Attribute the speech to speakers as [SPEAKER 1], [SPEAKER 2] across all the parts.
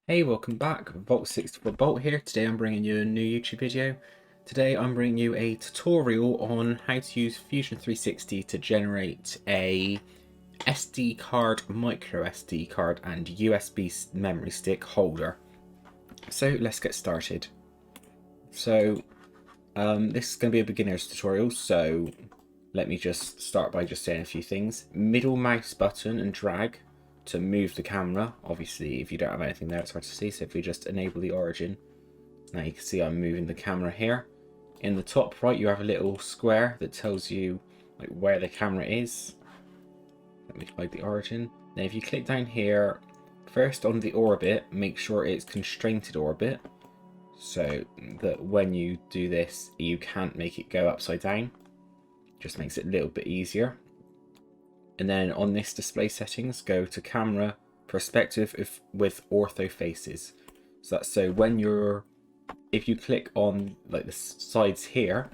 [SPEAKER 1] Hey, welcome back. Vault64Bolt here. Today I'm bringing you a new YouTube video. Today I'm bringing you a tutorial on how to use Fusion 360 to generate a SD card, micro SD card and USB memory stick holder. So let's get started. So this is going to be a beginner's tutorial, so let me just start by just saying a few things. Middle mouse button and drag to move the camera. Obviously, if you don't have anything there, it's hard to see. So if we just enable the origin, now you can see I'm moving the camera here. In the top right, you have a little square that tells you like where the camera is. Let me hide the origin. Now, if you click down here, first on the orbit, make sure it's constrained orbit, so that when you do this, you can't make it go upside down. Just makes it a little bit easier. And then on this display settings, go to camera perspective with ortho faces. So that's when if you click on like the sides here,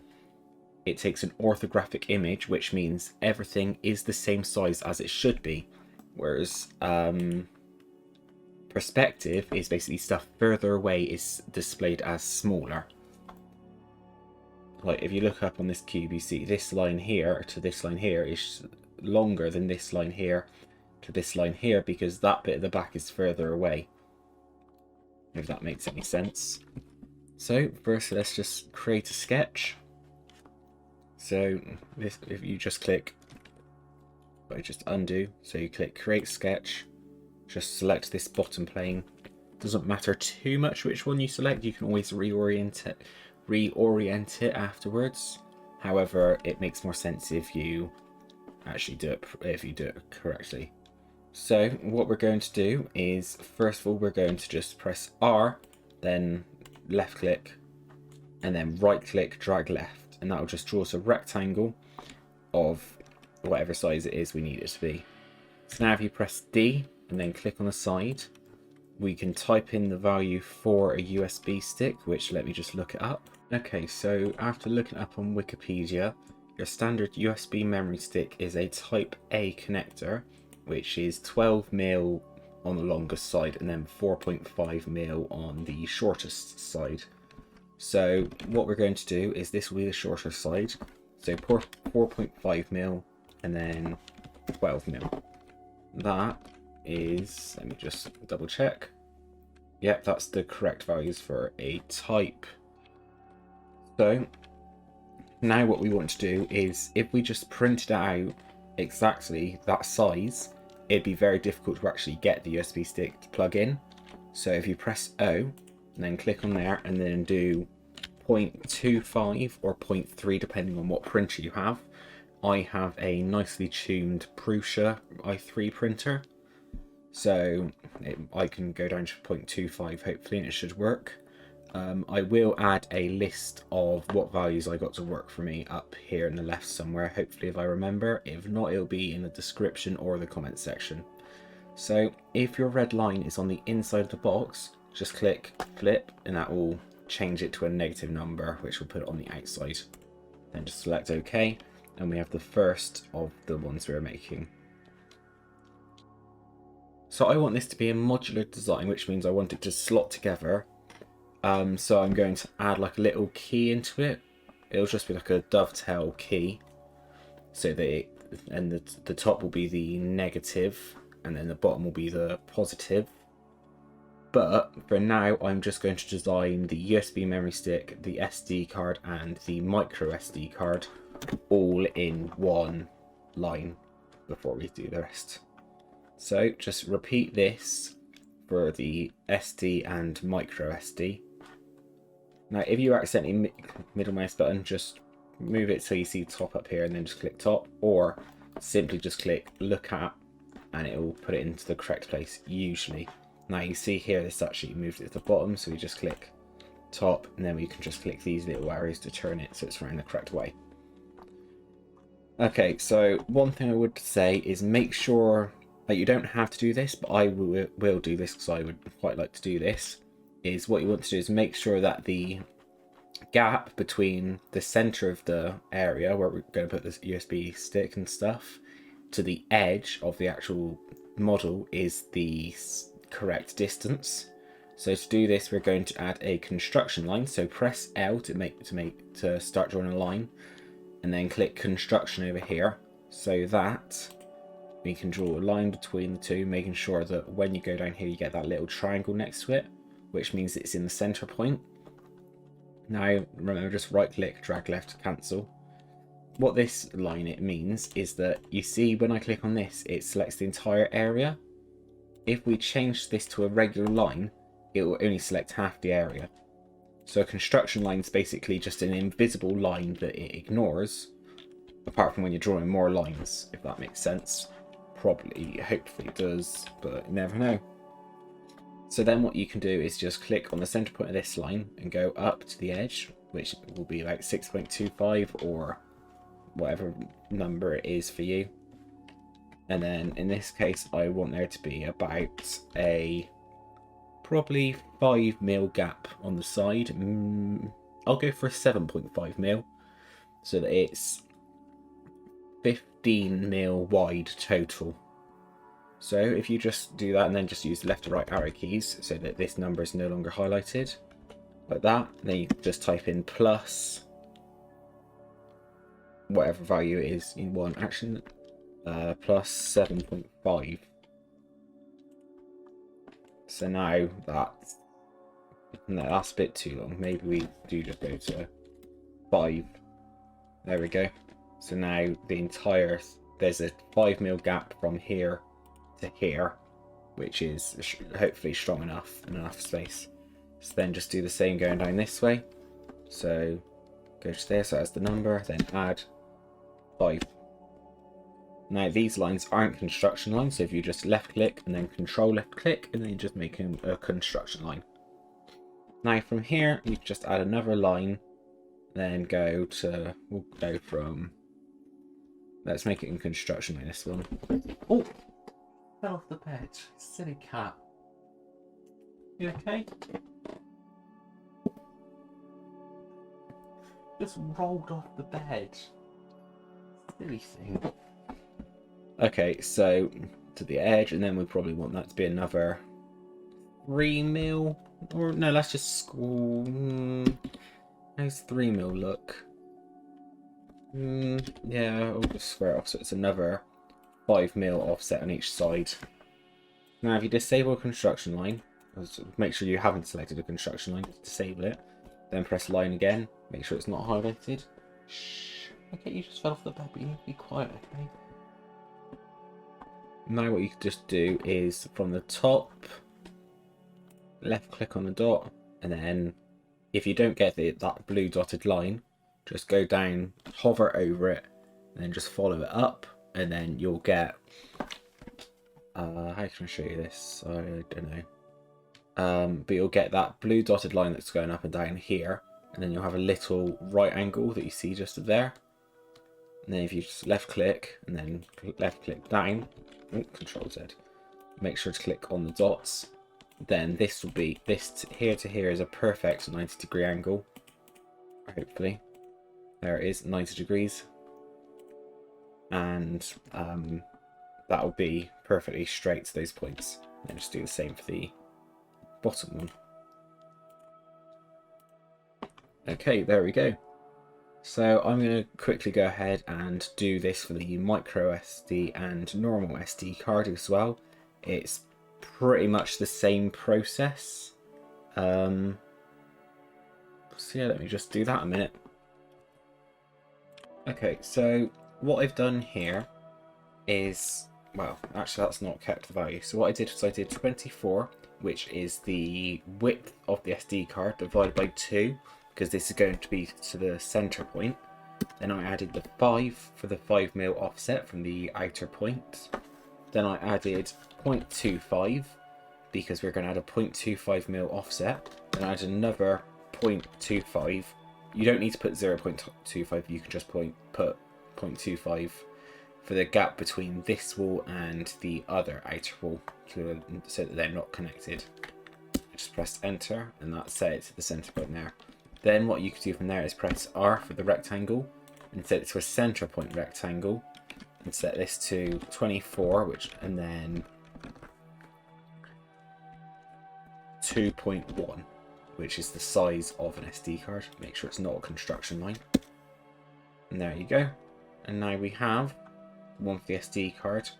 [SPEAKER 1] it takes an orthographic image, which means everything is the same size as it should be. Whereas perspective is basically stuff further away is displayed as smaller. Like if you look up on this cube, you see this line here to this line here is longer than this line here to this line here, because that bit at the back is further away, if that makes any sense. So first let's just create a sketch. So this, if you just click, I just undo, so you click create sketch, just select this bottom plane. Doesn't matter too much which one you select, you can always reorient it afterwards. However, it makes more sense if you actually do it correctly. So what we're going to do is, first of all, we're going to just press R, then left click, and then right click, drag left, and that will just draw us a rectangle of whatever size it is we need it to be. So now if you press D and then click on the side, we can type in the value for a USB stick, which let me just look it up. Okay, so after looking up on Wikipedia, your standard USB memory stick is a Type A connector, which is 12mm on the longest side and then 4.5mm on the shortest side. So what we're going to do is, this will be the shorter side, so 4.5mm and then 12mm. That is, let me just double check. Yep, that's the correct values for a type. So now what we want to do is, if we just printed out exactly that size, it'd be very difficult to actually get the USB stick to plug in. So if you press O and then click on there and then do 0.25 or 0.3 depending on what printer you have. I have a nicely tuned Prusa i3 printer, so I can go down to 0.25 hopefully, and it should work. I will add a list of what values I got to work for me up here in the left somewhere, hopefully, if I remember. If not, it'll be in the description or the comment section. So if your red line is on the inside of the box, just click flip and that will change it to a negative number, which will put it on the outside. Then just select OK, and we have the first of the ones we're making. So I want this to be a modular design, which means I want it to slot together. So I'm going to add like a little key into it. It'll just be like a dovetail key, so that the top will be the negative and then the bottom will be the positive. But for now, I'm just going to design the USB memory stick, the SD card and the micro SD card all in one line before we do the rest. So just repeat this for the SD and micro SD. Now if you accidentally middle mouse button, just move it so you see top up here and then just click top, or simply just click look at and it will put it into the correct place usually. Now you see here this actually moved it to the bottom, so we just click top and then we can just click these little arrows to turn it so it's running the correct way. Okay, so one thing I would say is make sure that you don't have to do this, but I will do this because I would quite like to do this. Is what you want to do is make sure that the gap between the center of the area where we're going to put this USB stick and stuff to the edge of the actual model is the correct distance. So to do this, we're going to add a construction line. So press L to start drawing a line, and then click construction over here, so that we can draw a line between the two, making sure that when you go down here, you get that little triangle next to it, which means it's in the center point. Now, remember, just right click, drag left to cancel. What this line it means is that you see when I click on this, it selects the entire area. If we change this to a regular line, it will only select half the area. So a construction line is basically just an invisible line that it ignores, apart from when you're drawing more lines, if that makes sense. Probably, hopefully it does, but you never know. So then what you can do is just click on the center point of this line and go up to the edge, which will be like 6.25 or whatever number it is for you. And then in this case, I want there to be about a probably 5mm gap on the side. I'll go for a 7.5mm, so that it's 15mm wide total. So if you just do that and then just use the left to right arrow keys so that this number is no longer highlighted, like that, then you just type in plus whatever value it is in one action, plus 7.5. So now that's a bit too long. Maybe we do just go to 5. There we go. So now there's a 5mm gap from here to here, which is hopefully strong enough and enough space. So then just do the same going down this way. So go to there, so that's the number, then add 5. Now these lines aren't construction lines, so if you just left click and then control left click, and then you just make a construction line. Now from here, you just add another line, then we'll go from, let's make it in construction like this one. Oh, fell off the bed, silly cat. You okay? Just rolled off the bed. Silly thing. Okay, so to the edge, and then we probably want that to be another 3mm, or no, let's just how's 3mm look? Yeah, I'll just square it off so it's another 5mm offset on each side. Now if you disable a construction line, make sure you haven't selected a construction line, disable it, then press line again, make sure it's not highlighted. Shh, okay, you just fell off the bed, but you need to be quiet, okay? Now what you can just do is from the top, left click on the dot, and then if you don't get that blue dotted line, just go down, hover over it, and then just follow it up, and then you'll get, how can I show you this? I don't know. But you'll get that blue dotted line that's going up and down here, and then you'll have a little right angle that you see just there. And then if you just left click and then left click down, Control Z, make sure to click on the dots, then this will be, this here to here is a perfect 90-degree angle, hopefully. There it is, 90 degrees. And that will be perfectly straight to those points. And just do the same for the bottom one. Okay, there we go. So I'm going to quickly go ahead and do this for the MicroSD and normal SD card as well. It's pretty much the same process. So yeah, let me just do that a minute. Okay, so what I've done here is, well, actually that's not kept the value. So what I did was I did 24, which is the width of the SD card divided by 2. Because this is going to be to the center point. Then I added the 5 for the 5mm offset from the outer point. Then I added 0.25 because we're going to add a 0.25mm offset. Then I added another 0.25. You don't need to put 0.25, you can just put 0.25 for the gap between this wall and the other outer wall, so that they're not connected. Just press enter and that set it to the center point there. Then what you can do from there is press R for the rectangle and set it to a center point rectangle and set this to 24, and then 2.1, which is the size of an SD card. Make sure it's not a construction line. And there you go. And now we have one for the SD card.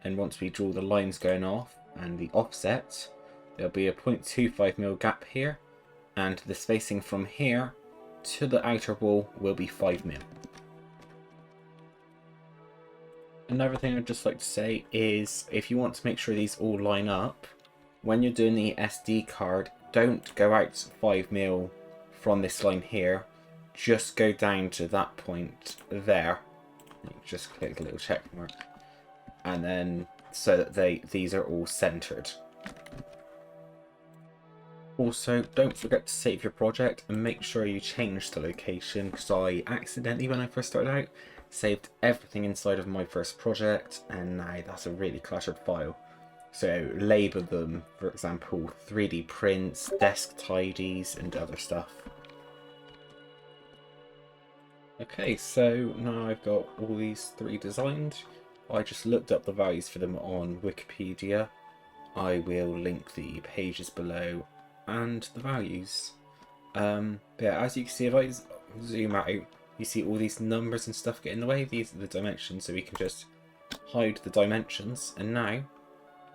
[SPEAKER 1] And once we draw the lines going off and the offset, there'll be a 0.25mm gap here. And the spacing from here to the outer wall will be 5mm. Another thing I'd just like to say is if you want to make sure these all line up, when you're doing the SD card, don't go out 5mm from this line here. Just go down to that point there. Just click the little check mark. And then so that these are all centered. Also, don't forget to save your project and make sure you change the location, because I accidentally, when I first started out, saved everything inside of my first project, and now that's a really cluttered file. So label them, for example, 3D prints, desk tidies, and other stuff. Okay, so now I've got all these three designed. I just looked up the values for them on Wikipedia. I will link the pages below and the values. But yeah, as you can see, if I zoom out, you see all these numbers and stuff get in the way. These are the dimensions, so we can just hide the dimensions, and now it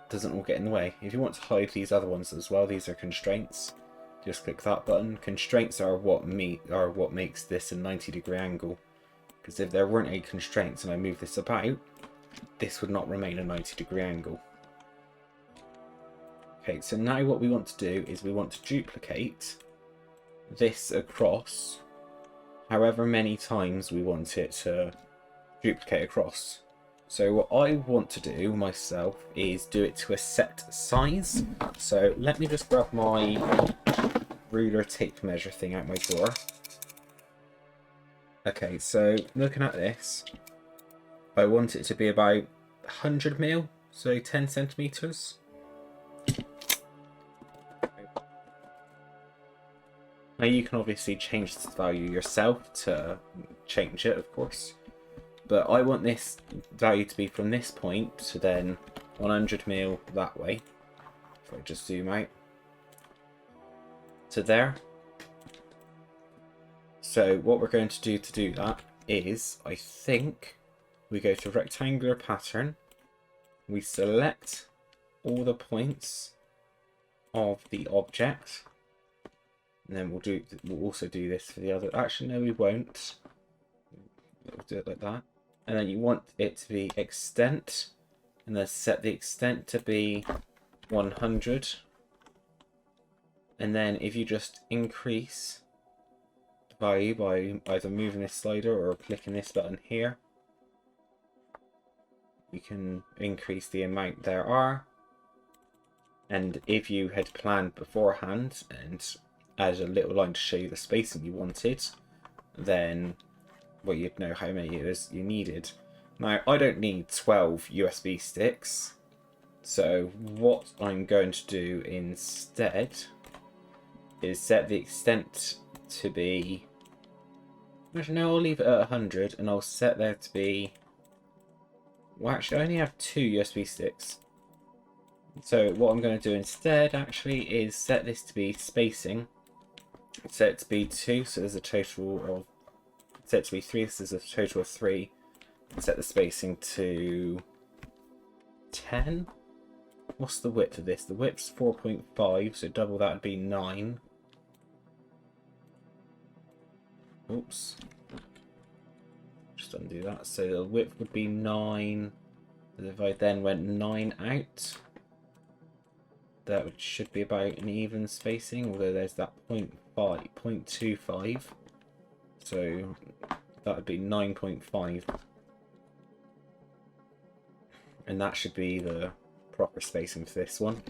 [SPEAKER 1] doesn't all get in the way. If you want to hide these other ones as well, these are constraints. Just click that button. Constraints are what makes this a 90-degree angle. Because if there weren't any constraints and I move this about, this would not remain a 90-degree angle. Okay, so now what we want to do is we want to duplicate this across however many times we want it to duplicate across. So what I want to do myself is do it to a set size. So let me just grab my ruler tape measure thing out my drawer. Okay, so looking at this, I want it to be about 100mm, so 10 centimeters. Now you can obviously change this value yourself to change it, of course. But I want this value to be from this point to then 100mm that way. If I just zoom out to there. So what we're going to do that is, I think, we go to rectangular pattern. We select all the points of the object. And then we'll also do this for the other. Actually, no, we won't. We'll do it like that. And then you want it to be extent, and then set the extent to be 100. And then if you just increase the value by either moving this slider or clicking this button here, you can increase the amount there are. And if you had planned beforehand and added a little line to show you the spacing you wanted, then well, you'd know how many it was you needed. Now, I don't need 12 USB sticks, so what I'm going to do instead is set the extent to be, actually no, I'll leave it at 100, and I'll set there to be, well actually I only have 2 USB sticks. So what I'm going to do instead actually is set this to be spacing. Set it to be 2, so there's a total of, set it to be 3, so there's a total of 3. Set the spacing to 10. What's the width of this? The width's 4.5, so double that would be 9. Oops. Just undo that. So the width would be 9. And if I then went 9 out, that should be about an even spacing, although there's that 0.25. So that would be 9.5. And that should be the proper spacing for this one.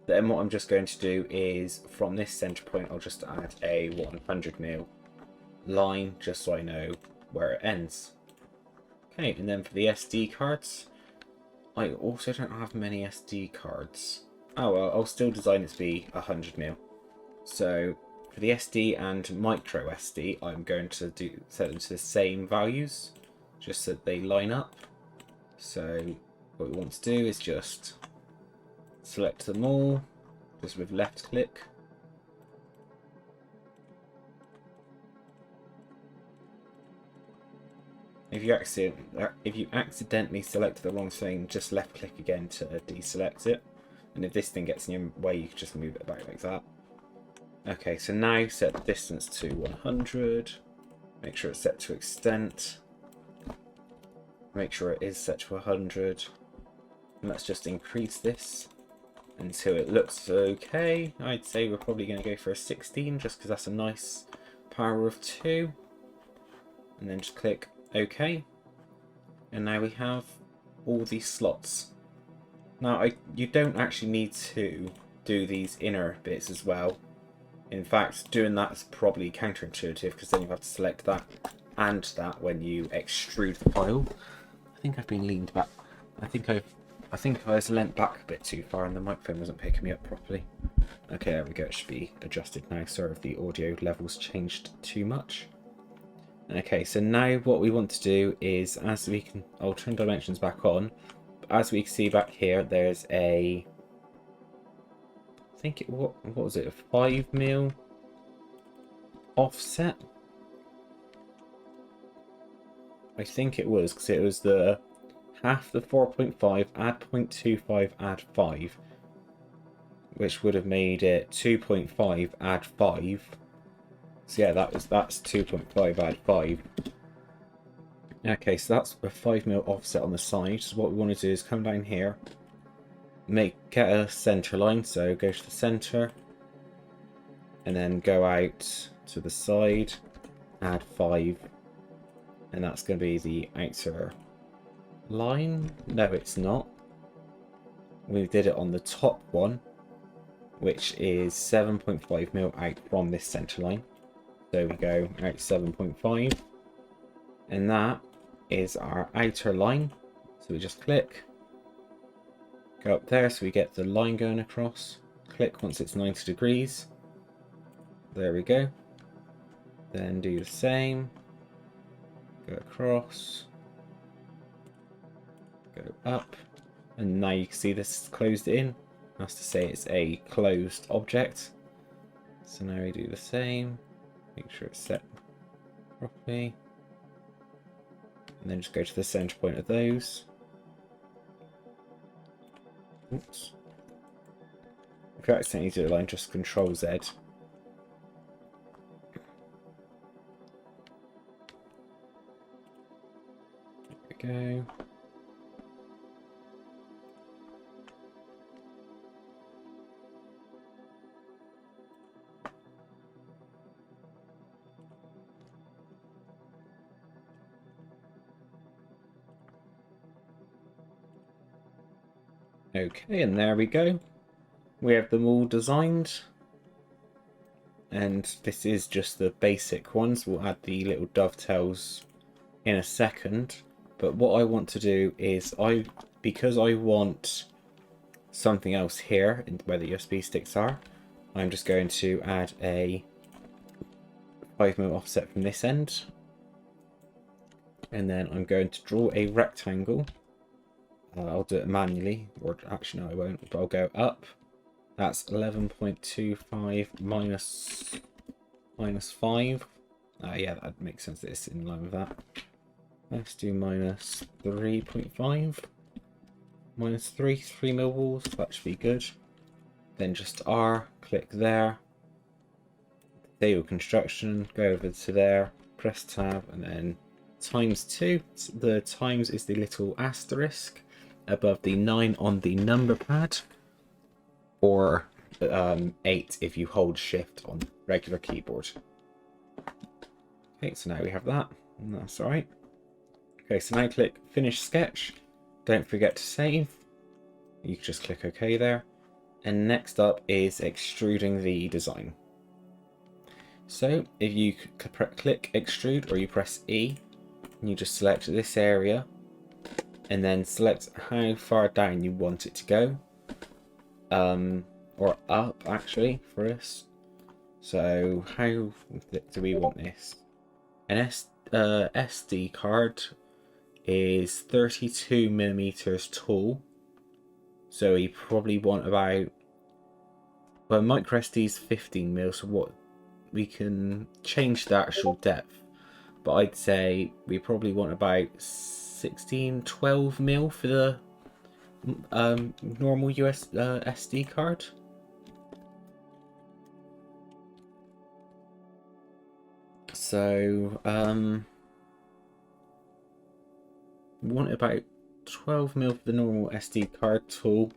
[SPEAKER 1] Then what I'm just going to do is, from this center point, I'll just add a 100mm line, just so I know where it ends. Okay, and then for the SD cards, I also don't have many SD cards. Oh well, I'll still design it to be 100mm. So for the SD and MicroSD, I'm going to set them to the same values, just so that they line up. So what we want to do is just select them all, just with left click. If you accidentally select the wrong thing, just left click again to deselect it. And if this thing gets in your way, you can just move it back like that. Okay, so now set the distance to 100. Make sure it's set to extent. Make sure it is set to 100. And let's just increase this until it looks okay. I'd say we're probably going to go for a 16 just because that's a nice power of 2. And then just click OK. And now we have all these slots. Now you don't actually need to do these inner bits as well. In fact, doing that is probably counterintuitive because then you have to select that and that when you extrude the file. I think I've been leaned back. I think I was leant back a bit too far and the microphone wasn't picking me up properly. Okay, there we go. It should be adjusted now. Sorry if the audio levels changed too much. Okay, so now what we want to do is, as we can, I'll turn dimensions back on. As we can see back here, there's a, I think it, what was it, a 5mm offset? I think it was, because it was the half the 4.5, add 0.25, add 5, which would have made it 2.5, add 5. So yeah, that's 2.5, add 5. Okay, so that's a 5mm offset on the side. So what we want to do is come down here, get a center line. So go to the center, and then go out to the side, add 5, and that's going to be the outer line. No, it's not. We did it on the top one, which is 7.5mm out from this center line. So we go out 7.5, and that is our outer line. So we just click, go up there so we get the line going across. Click once it's 90 degrees. There we go. Then do the same. Go across. Go up. And now you can see this is closed in. That's to say it's a closed object. So now we do the same. Make sure it's set properly. And then just go to the center point of those. Oops. If you accidentally do a line, just Control Z. There we go. Okay, and there we go. We have them all designed. And this is just the basic ones. We'll add the little dovetails in a second. But what I want to do is, because I want something else here, where the USB sticks are, I'm just going to add a 5mm offset from this end. And then I'm going to draw a rectangle. I'll do it manually, or actually no I won't, but I'll go up. That's 11.25 minus 5. Yeah, that makes sense that it's in line with that. Let's do minus 3.5. Minus 3 walls, that should be good. Then just R, click there. Table construction, go over to there, press tab, and then ×2. The times is the little asterisk above the 9 on the number pad, or 8 if you hold shift on regular keyboard. Okay, so now we have that, and that's alright. Okay, so now click finish sketch. Don't forget to save. You can just click OK there. And next up is extruding the design. So if you click extrude, or you press E, and you just select this area, and then select how far down you want it to go, or up actually for us. So how do we want this? An SD card is 32mm tall, so you probably want about Well, MicroSD is 15 mil, so what we can change the actual depth, but I'd say we probably want about 16, 12 mil for the normal SD card. So we want about 12 mil for the normal SD card tool,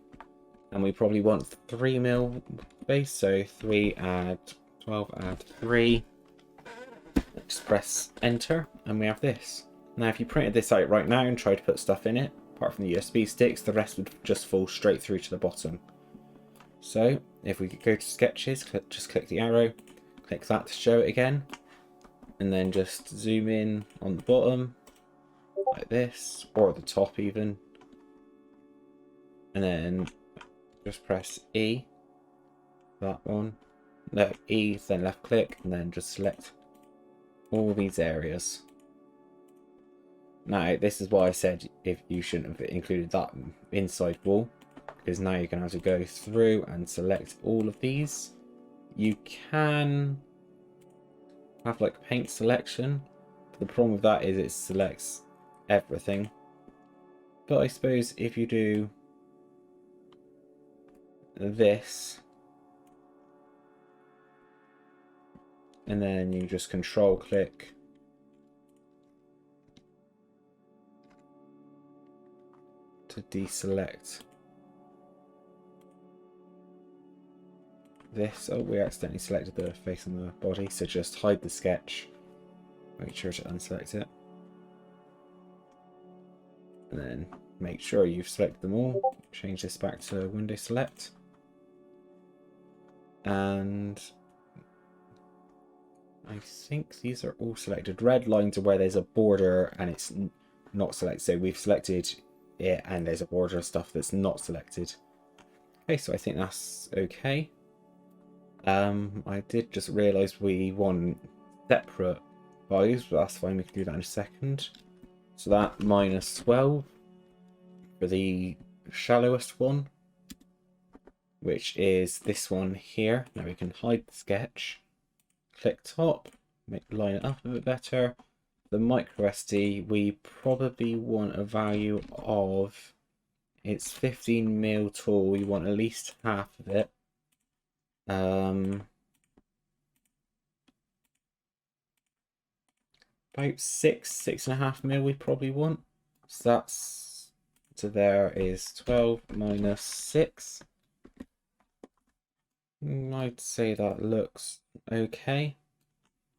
[SPEAKER 1] and we probably want 3 mil base, so 3 add 12 add 3. Just press enter and we have this. Now if you printed this out right now and tried to put stuff in it, apart from the USB sticks, the rest would just fall straight through to the bottom. So if we go to sketches, just click the arrow, click that to show it again, and then just zoom in on the bottom like this, or the top even, and then just press E, that one, no, E, then left click, and then just select all these areas. Now this is why I said if you shouldn't have included that inside wall, because now you're going to have to go through and select all of these. You can have like paint selection, but the problem with that is it selects everything. But I suppose if you do this and then you just control click to deselect this. Oh, we accidentally selected the face and the body, so just hide the sketch, make sure to unselect it, and then make sure you've selected them all. Change this back to window select, and I think these are all selected. Red lines are where there's a border and it's not selected, so we've selected it and there's a border of stuff that's not selected. Okay, so I think that's okay. I did just realise we want separate values, but that's fine, we can do that in a second. So that -12 for the shallowest one, which is this one here. Now we can hide the sketch, click top, line it up a bit better. The MicroSD, we probably want a value of, it's 15 mil tall, we want at least half of it. About 6.5 mil we probably want. So that's, so there is 12 minus 6. I'd say that looks okay.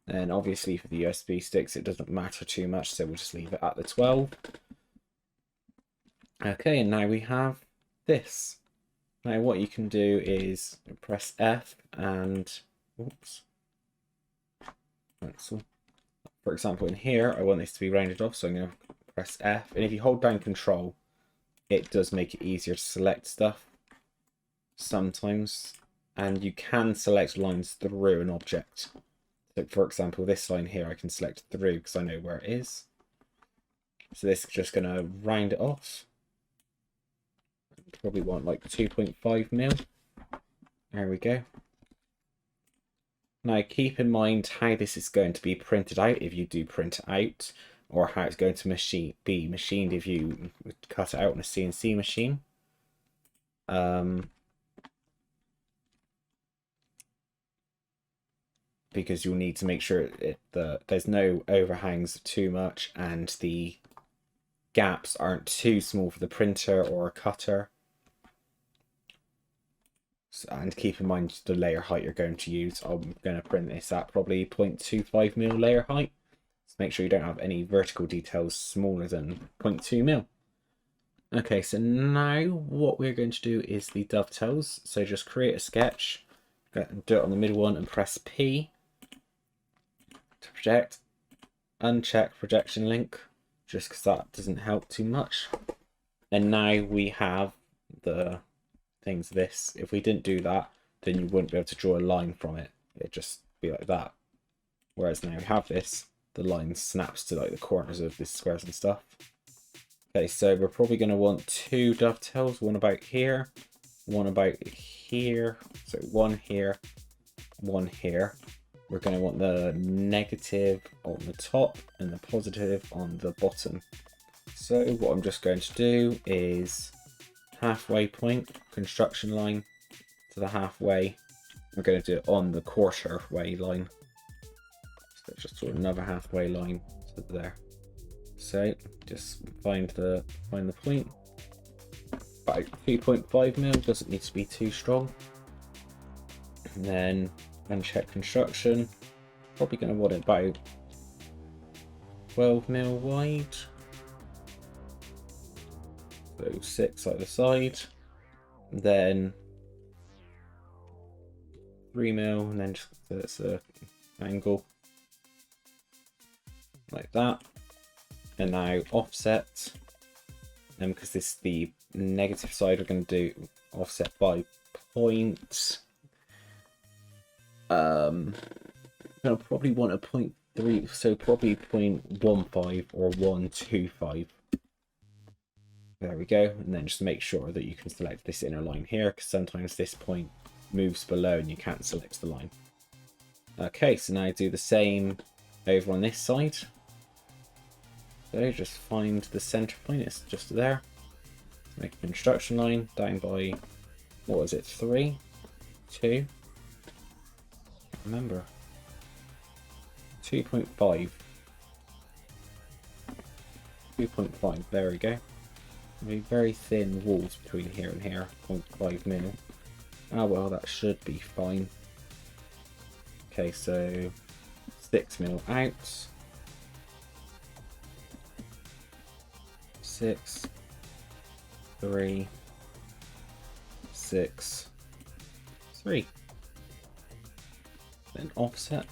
[SPEAKER 1] And obviously for the USB sticks it doesn't matter too much, so we'll just leave it at the 12. Okay, and now we have this. Now what you can do is press F and, oops, cancel. For example, in here I want this to be rounded off, so I'm going to press F, and if you hold down Control, it does make it easier to select stuff sometimes, and you can select lines through an object. So for example, this line here I can select through because I know where it is. So this is just going to round it off. Probably want like 2.5 mil. There we go. Now keep in mind how this is going to be printed out if you do print it out, or how it's going to be machined if you cut it out on a CNC machine. Because you'll need to make sure there's no overhangs too much and the gaps aren't too small for the printer or cutter. And keep in mind the layer height you're going to use. I'm going to print this at probably 0.25 mil layer height. So make sure you don't have any vertical details smaller than 0.2 mil. Okay, so now what we're going to do is the dovetails. So just create a sketch, do it on the middle one and press P to project. Uncheck projection link, just because that doesn't help too much. And now we have the things this. If we didn't do that, then you wouldn't be able to draw a line from it. It'd just be like that. Whereas now we have this, the line snaps to like the corners of the squares and stuff. Okay, so we're probably going to want 2 dovetails, one about here, one about here. So one here, one here. We're going to want the negative on the top and the positive on the bottom. So what I'm just going to do is halfway point, construction line to the halfway. We're going to do it on the quarter way line. So just sort of another halfway line to there. So just find the point. About 2.5 mil, doesn't need to be too strong. And then uncheck construction. Probably going to want it about 12 mil wide. So 6 either side. And then 3 mil, and then just that's an angle like that. And now offset, and because this is the negative side, we're going to do offset by point. I'm going to probably want a 0.3, so probably 0.15 or 125. There we go, and then just make sure that you can select this inner line here, because sometimes this point moves below and you can't select the line. Okay, so now do the same over on this side. So just find the center point, it's just there. Make a construction line down by, what was it, 3, 2, remember, 2.5. 2.5, there we go. Very thin walls between here and here, 0.5 mil. Ah well, that should be fine. Okay, so 6 mil out. 6, 3, 6, 3. Then offset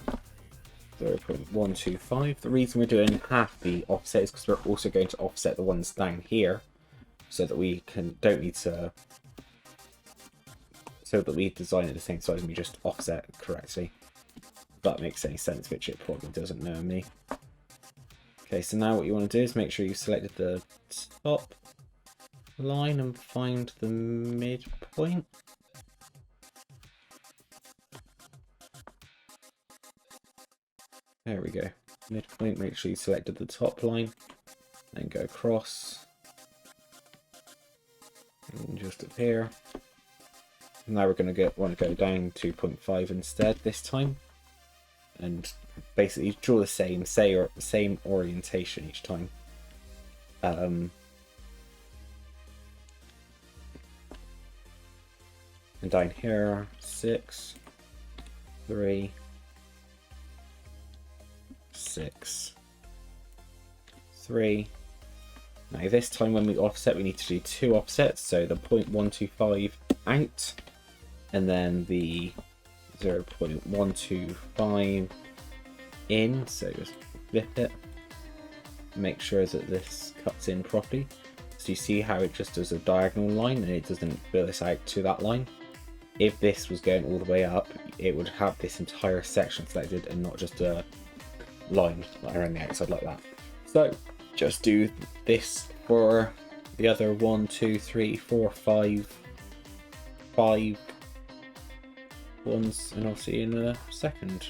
[SPEAKER 1] 0.125. The reason we're doing half the offset is because we're also going to offset the ones down here, so that we don't need to, so that we design it the same size and we just offset correctly. If that makes any sense, which it probably doesn't, know me. Okay, so now what you want to do is make sure you selected the top line and find the midpoint. There we go. Midpoint, make sure you selected the top line, then go across. And just up here. Now we're going to want to go down 2.5 instead this time. And basically draw the same orientation each time. And down here, 6, 3, 6, 3. Now this time when we offset, we need to do 2 offsets. So the 0.125 out, and then the 0.125 in, so just flip it, make sure that this cuts in properly. So you see how it just does a diagonal line and it doesn't fill this out to that line. If this was going all the way up, it would have this entire section selected and not just a line around the outside like that. So just do this for the other 1, 2, 3, 4, 5 ones, and I'll see you in a second.